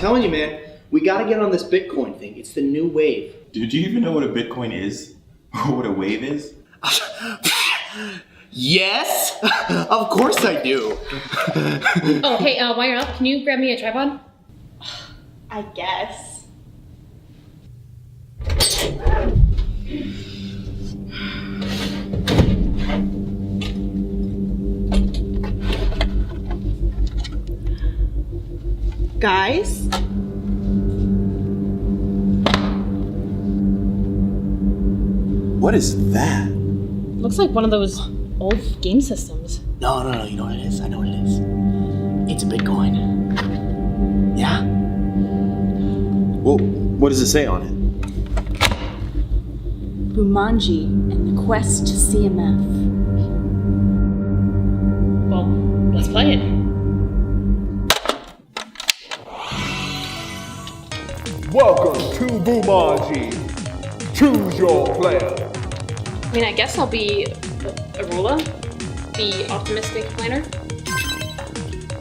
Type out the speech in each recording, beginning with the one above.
telling you, man, we gotta get on this Bitcoin thing. It's the new wave. Dude, do you even know what a Bitcoin is? Or what a wave is? Yes! Of course I do! Oh, hey, while you're up, can you grab me a tripod? I guess. Guys? What is that? Looks like one of those old game systems. No, you know what it is. I know what it is. It's a Bitcoin. Yeah? Well, what does it say on it? BUMANJI and the quest to CMF. Well, let's play it. Welcome to BUMANJI. Choose your player. I mean, I guess I'll be Arula, the optimistic planner.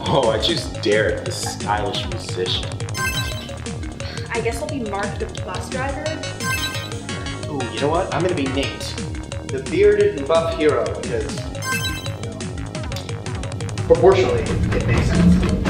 Oh, I choose Derek, the stylish musician. I guess I'll be Mark, the bus driver. Ooh, you know what? I'm gonna be Nate, the bearded and buff hero, because, you know, proportionally, it makes sense.